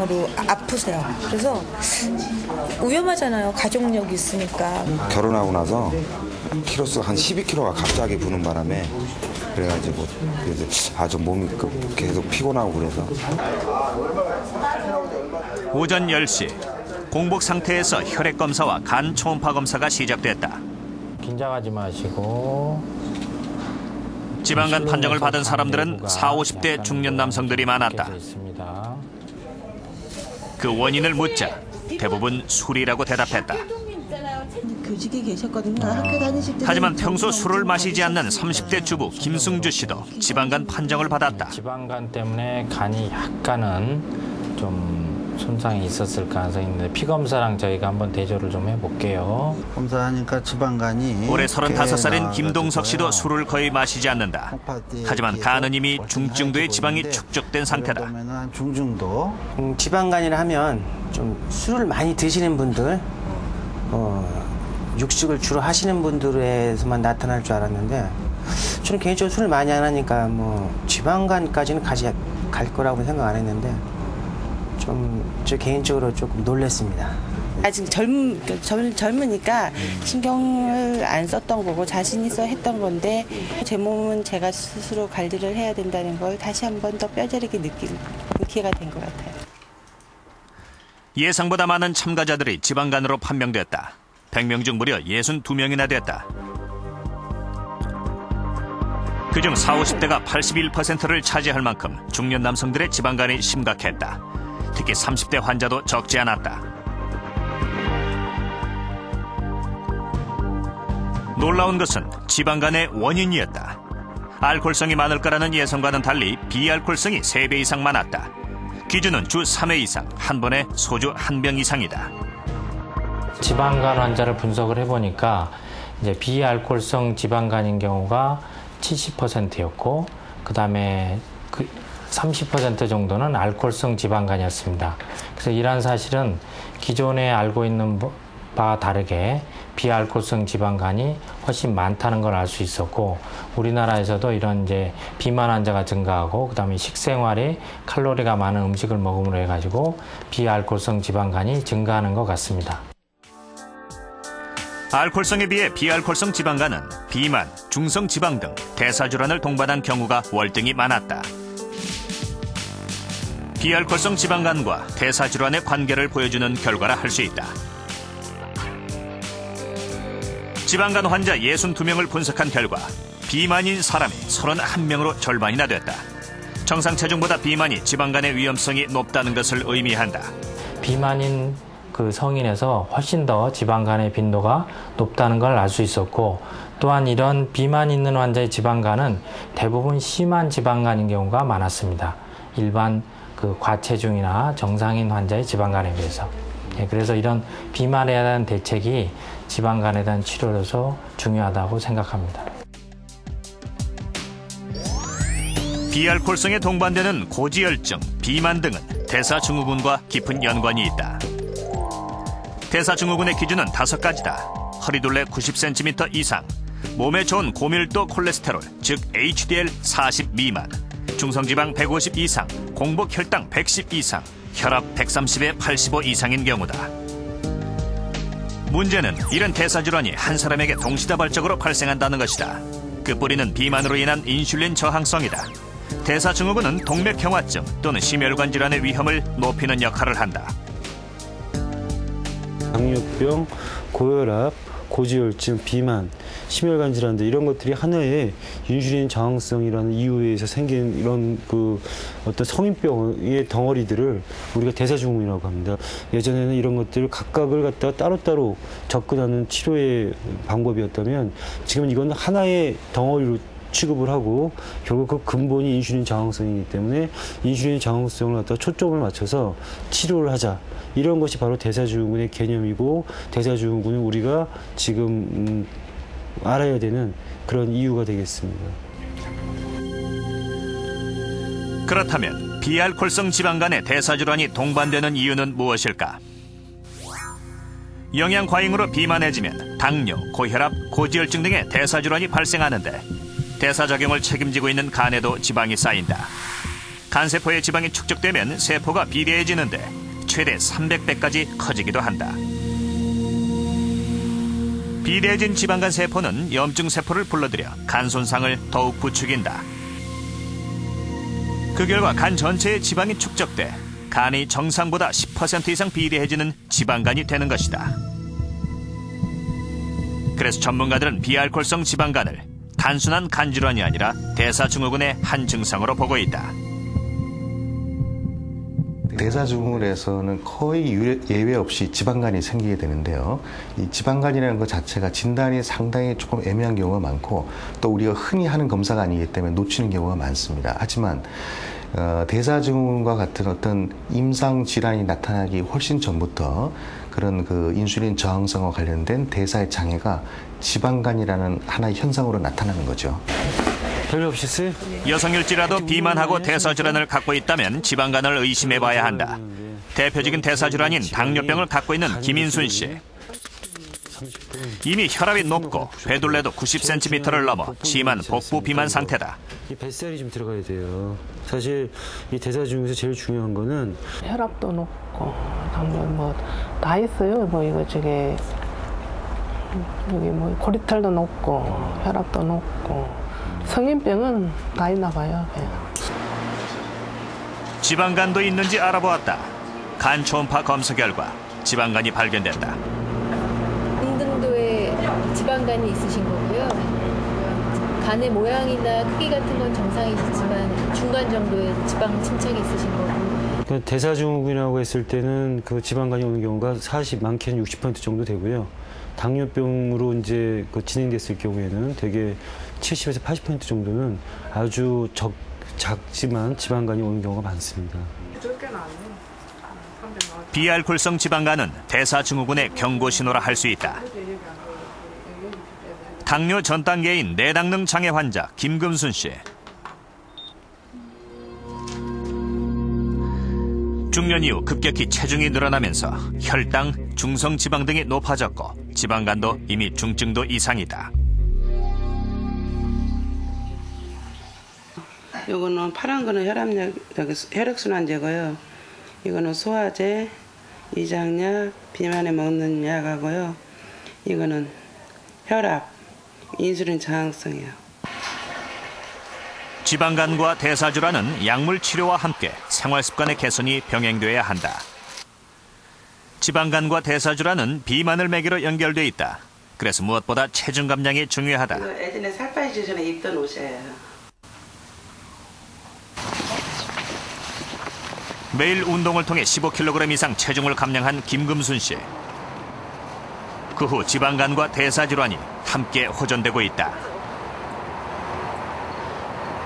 으로 아프세요. 그래서 위험하잖아요. 가족력이 있으니까. 결혼하고 나서 키로수 한 12kg가 갑자기 부는 바람에 그래가지고 좀 몸이 계속 피곤하고 그래서. 오전 10시 공복 상태에서 혈액 검사와 간 초음파 검사가 시작됐다. 긴장하지 마시고. 지방간 판정을 받은 사람들은 40, 50대 중년 남성들이 많았다. 그 원인을 묻자 대부분 술이라고 대답했다. 교직에 계셨거든요. 학교 다니실 때. 하지만 평소 술을 마시지 않는 30대 주부 김승주 씨도 지방간 판정을 받았다. 지방간 때문에 간이 약간은 좀 손상이 있었을 가능성이 있는데 피검사랑 저희가 한번 대조를 좀 해볼게요. 검사하니까 지방간이 올해 35살인 김동석 씨도 술을 거의 마시지 않는다. 하지만 간은 이미 중증도의 지방이 축적된 상태다. 중증도. 지방간이라 하면 좀 술을 많이 드시는 분들, 육식을 주로 하시는 분들에서만 나타날 줄 알았는데 저는 개인적으로 술을 많이 안 하니까 뭐 지방간까지는 갈 거라고 생각 안 했는데 저 개인적으로 조금 놀랐습니다. 아직 젊으니까 신경을 안 썼던 거고 자신 있어 했던 건데 제 몸은 제가 스스로 관리를 해야 된다는 걸 다시 한 번 더 뼈저리게 느낀 기회가 된 것 같아요. 예상보다 많은 참가자들이 지방간으로 판명됐다. 100명 중 무려 62명이나 됐다. 그중 40, 50대가 81%를 차지할 만큼 중년 남성들의 지방간이 심각했다. 특히 30대 환자도 적지 않았다. 놀라운 것은 지방간의 원인이었다. 알코올성이 많을 거라는 예상과는 달리 비알코올성이 3배 이상 많았다. 기준은 주 3회 이상, 한 번에 소주 1병 이상이다. 지방간 환자를 분석을 해보니까 이제 비알코올성 지방간인 경우가 70%였고, 그 다음에 30% 정도는 알코올성 지방간이었습니다. 그래서 이러한 사실은 기존에 알고 있는 바와 다르게 비알코올성 지방간이 훨씬 많다는 걸 알 수 있었고, 우리나라에서도 이런 이제 비만 환자가 증가하고, 그다음에 식생활에 칼로리가 많은 음식을 먹음으로 해가지고 비알코올성 지방간이 증가하는 것 같습니다. 알코올성에 비해 비알코올성 지방간은 비만, 중성 지방 등 대사질환을 동반한 경우가 월등히 많았다. 비알코올성 지방간과 대사질환의 관계를 보여주는 결과라 할 수 있다. 지방간 환자 62명을 분석한 결과 비만인 사람이 31명으로 절반이나 됐다. 정상 체중보다 비만이 지방간의 위험성이 높다는 것을 의미한다. 비만인 그 성인에서 훨씬 더 지방간의 빈도가 높다는 걸 알 수 있었고, 또한 이런 비만 있는 환자의 지방간은 대부분 심한 지방간인 경우가 많았습니다. 일반 그 과체중이나 정상인 환자의 지방간에 비해서. 그래서 이런 비만에 대한 대책이 지방간에 대한 치료로서 중요하다고 생각합니다. 비알코올성에 동반되는 고지혈증, 비만 등은 대사증후군과 깊은 연관이 있다. 대사증후군의 기준은 5가지다. 허리둘레 90cm 이상, 몸에 좋은 고밀도 콜레스테롤, 즉 HDL 40 미만, 중성지방 150 이상, 공복 혈당 110 이상, 혈압 130에 85 이상인 경우다. 문제는 이런 대사질환이 한 사람에게 동시다발적으로 발생한다는 것이다. 그 뿌리는 비만으로 인한 인슐린 저항성이다. 대사증후군은 동맥경화증 또는 심혈관 질환의 위험을 높이는 역할을 한다. 당뇨병, 고혈압, 고지혈증, 비만, 심혈관 질환들 이런 것들이 하나의 인슐린 저항성이라는 이유에서 생긴 이런 어떤 성인병의 덩어리들을 우리가 대사증후군이라고 합니다. 예전에는 이런 것들을 각각을 갖다가 따로따로 접근하는 치료의 방법이었다면 지금은 이건 하나의 덩어리로 취급을 하고 결국 그 근본이 인슐린 저항성이기 때문에 인슐린 저항성을 갖다가 초점을 맞춰서 치료를 하자. 이런 것이 바로 대사증후군의 개념이고, 대사증후군은 우리가 지금 알아야 되는 그런 이유가 되겠습니다. 그렇다면 비알코올성 지방간의 대사질환이 동반되는 이유는 무엇일까? 영양 과잉으로 비만해지면 당뇨, 고혈압, 고지혈증 등의 대사질환이 발생하는데 대사작용을 책임지고 있는 간에도 지방이 쌓인다. 간세포의 지방이 축적되면 세포가 비대해지는데 최대 300배까지 커지기도 한다. 비대해진 지방간 세포는 염증 세포를 불러들여 간 손상을 더욱 부추긴다. 그 결과 간 전체의 지방이 축적돼 간이 정상보다 10% 이상 비대해지는 지방간이 되는 것이다. 그래서 전문가들은 비알코올성 지방간을 단순한 간질환이 아니라 대사증후군의 한 증상으로 보고 있다. 대사증후군에서는 거의 예외 없이 지방간이 생기게 되는데요. 이 지방간이라는 것 자체가 진단이 상당히 조금 애매한 경우가 많고 또 우리가 흔히 하는 검사가 아니기 때문에 놓치는 경우가 많습니다. 하지만 대사증후군과 같은 어떤 임상 질환이 나타나기 훨씬 전부터 그런 그 인슐린 저항성과 관련된 대사의 장애가 지방간이라는 하나의 현상으로 나타나는 거죠. 별로 없었어요? 여성일지라도 비만하고 대사질환을 갖고 있다면 지방간을 의심해봐야 한다. 대표적인 대사질환인 당뇨병을 갖고 있는 김인순 씨. 이미 혈압이 높고 배둘레도 90cm를 넘어 심한 복부 비만 상태다. 이 뱃살이 좀 들어가야 돼요. 사실 이 대사증후에서 제일 중요한 거는 혈압도 높고 당뇨 뭐 다 있어요. 뭐 이거 저게 여기 뭐 코레스테롤도 높고 혈압도 높고 성인병은 다 있나 봐요. 지방간도 있는지 알아보았다. 간 초음파 검사 결과 지방간이 발견됐다. 중등도의 지방간이 있으신 거고요. 간의 모양이나 크기 같은 건 정상이지만 중간 정도의 지방 침착이 있으신 거고. 대사증후군이라고 했을 때는 그 지방간이 오는 경우가 많게는 60% 정도 되고요. 당뇨병으로 이제 그 진행됐을 경우에는 되게 70에서 80% 정도는 아주 작지만 지방간이 오는 경우가 많습니다. 비알코올성 지방간은 대사증후군의 경고 신호라 할 수 있다. 당뇨 전 단계인 내당능 장애 환자 김금순 씨. 중년 이후 급격히 체중이 늘어나면서 혈당, 중성지방 등이 높아졌고 지방간도 이미 중증도 이상이다. 이거는 파란 거는 혈액순환제고요. 이거는 소화제, 이장약, 비만에 먹는 약하고요. 이거는 혈압, 인슐린 저항성이요. 지방간과 대사질환은 약물 치료와 함께 생활습관의 개선이 병행돼야 한다. 지방간과 대사질환은 비만을 매개로 연결돼 있다. 그래서 무엇보다 체중 감량이 중요하다. 이거 예전에 살 빠지기 전에 입던 옷이에요. 매일 운동을 통해 15kg 이상 체중을 감량한 김금순 씨. 그 후 지방간과 대사질환이 함께 호전되고 있다.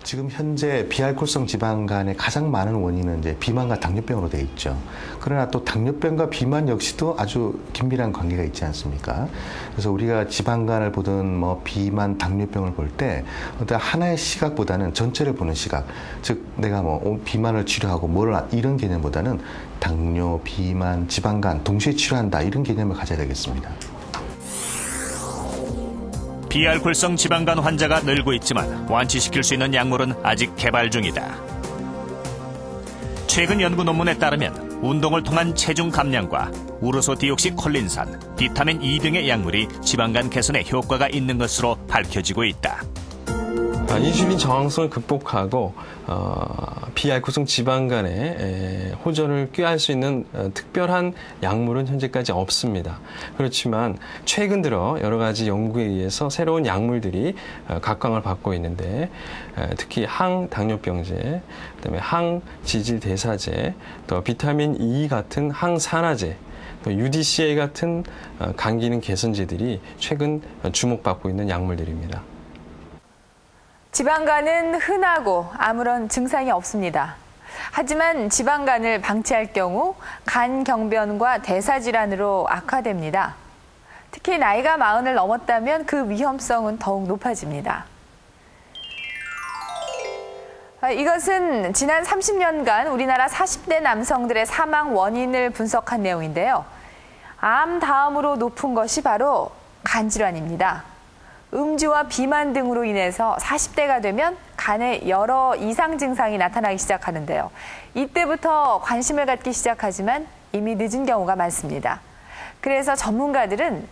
지금 현재 비알코올성 지방간의 가장 많은 원인은 이제 비만과 당뇨병으로 되어 있죠. 그러나 또 당뇨병과 비만 역시도 아주 긴밀한 관계가 있지 않습니까? 그래서 우리가 지방간을 보든 뭐 비만, 당뇨병을 볼 때 어떤 하나의 시각보다는 전체를 보는 시각, 즉 내가 뭐 비만을 치료하고 이런 개념보다는 당뇨, 비만, 지방간 동시에 치료한다 이런 개념을 가져야 되겠습니다. 비알코올성 지방간 환자가 늘고 있지만 완치시킬 수 있는 약물은 아직 개발 중이다. 최근 연구 논문에 따르면 운동을 통한 체중 감량과 우르소디옥시콜린산, 비타민 E 등의 약물이 지방간 개선에 효과가 있는 것으로 밝혀지고 있다. 인슐린 저항성을 극복하고 비알코올성 지방간의 호전을 꾀할 수 있는 특별한 약물은 현재까지 없습니다. 그렇지만 최근 들어 여러 가지 연구에 의해서 새로운 약물들이 각광을 받고 있는데 특히 항당뇨병제, 그다음에 항지질대사제, 또 비타민 E 같은 항산화제, 또 UDCA 같은 간 기능 개선제들이 최근 주목받고 있는 약물들입니다. 지방간은 흔하고 아무런 증상이 없습니다. 하지만 지방간을 방치할 경우 간경변과 대사질환으로 악화됩니다. 특히 나이가 40을 넘었다면 그 위험성은 더욱 높아집니다. 이것은 지난 30년간 우리나라 40대 남성들의 사망 원인을 분석한 내용인데요. 암 다음으로 높은 것이 바로 간질환입니다. 음주와 비만 등으로 인해서 40대가 되면 간에 여러 이상 증상이 나타나기 시작하는데요. 이때부터 관심을 갖기 시작하지만 이미 늦은 경우가 많습니다. 그래서 전문가들은